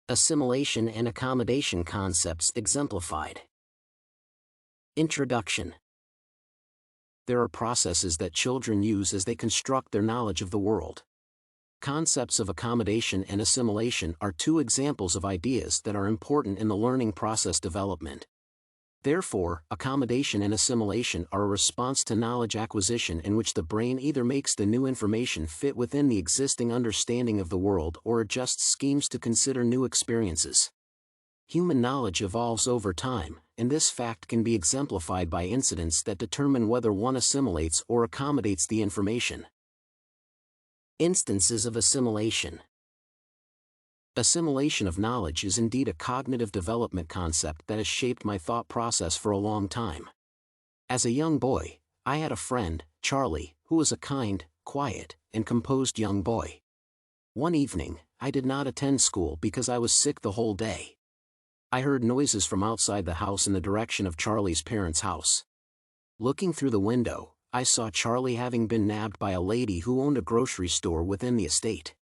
Assimilation and Accommodation Concepts Exemplified. Introduction. There are processes that children use as they construct their knowledge of the world. Concepts of accommodation and assimilation are two examples of ideas that are important in the learning process development. Therefore, accommodation and assimilation are a response to knowledge acquisition in which the brain either makes the new information fit within the existing understanding of the world or adjusts schemes to consider new experiences. Human knowledge evolves over time, and this fact can be exemplified by incidents that determine whether one assimilates or accommodates the information. Instances of assimilation. Assimilation of knowledge is indeed a cognitive development concept that has shaped my thought process for a long time. As a young boy, I had a friend, Charlie, who was a kind, quiet, and composed young boy. One evening, I did not attend school because I was sick the whole day. I heard noises from outside the house in the direction of Charlie's parents' house. Looking through the window, I saw Charlie having been nabbed by a lady who owned a grocery store within the estate.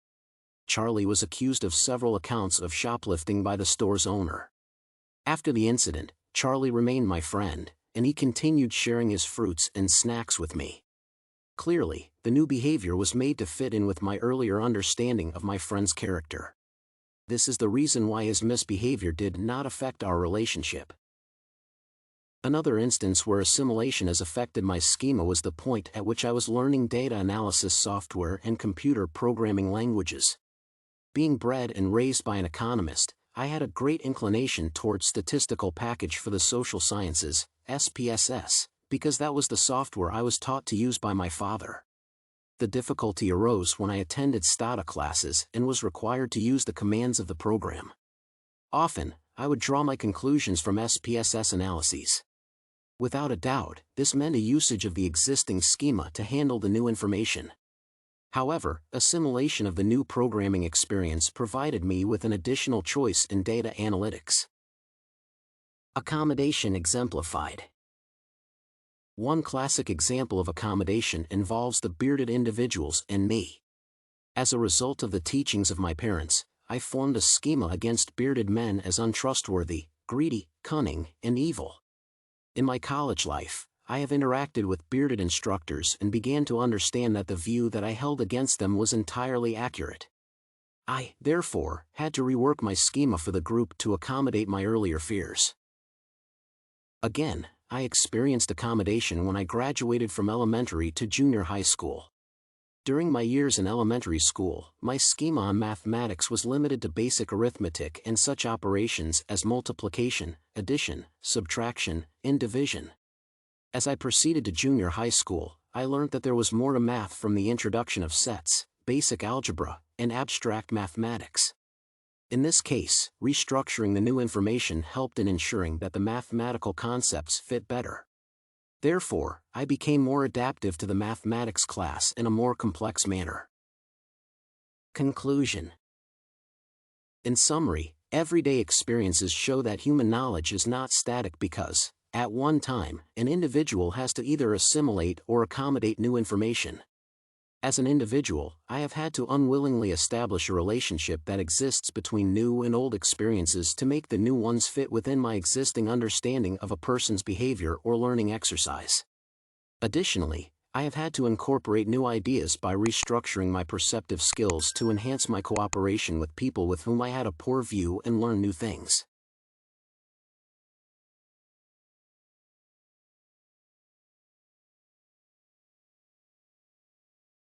Charlie was accused of several accounts of shoplifting by the store's owner. After the incident, Charlie remained my friend, and he continued sharing his fruits and snacks with me. Clearly, the new behavior was made to fit in with my earlier understanding of my friend's character. This is the reason why his misbehavior did not affect our relationship. Another instance where assimilation has affected my schema was the point at which I was learning data analysis software and computer programming languages. Being bred and raised by an economist, I had a great inclination towards statistical package for the social sciences, SPSS, because that was the software I was taught to use by my father. The difficulty arose when I attended Stata classes and was required to use the commands of the program. Often, I would draw my conclusions from SPSS analyses. Without a doubt, this meant a usage of the existing schema to handle the new information. However, assimilation of the new programming experience provided me with an additional choice in data analytics. Accommodation exemplified. One classic example of accommodation involves the bearded individuals and me. As a result of the teachings of my parents, I formed a schema against bearded men as untrustworthy, greedy, cunning, and evil. In my college life, I have interacted with bearded instructors and began to understand that the view that I held against them was entirely accurate. I, therefore, had to rework my schema for the group to accommodate my earlier fears. Again, I experienced accommodation when I graduated from elementary to junior high school. During my years in elementary school, my schema on mathematics was limited to basic arithmetic and such operations as multiplication, addition, subtraction, and division. As I proceeded to junior high school, I learned that there was more to math from the introduction of sets, basic algebra, and abstract mathematics. In this case, restructuring the new information helped in ensuring that the mathematical concepts fit better. Therefore, I became more adaptive to the mathematics class in a more complex manner. Conclusion. In summary, everyday experiences show that human knowledge is not static because, at one time, an individual has to either assimilate or accommodate new information. As an individual, I have had to unwillingly establish a relationship that exists between new and old experiences to make the new ones fit within my existing understanding of a person's behavior or learning exercise. Additionally, I have had to incorporate new ideas by restructuring my perceptive skills to enhance my cooperation with people with whom I had a poor view and learn new things.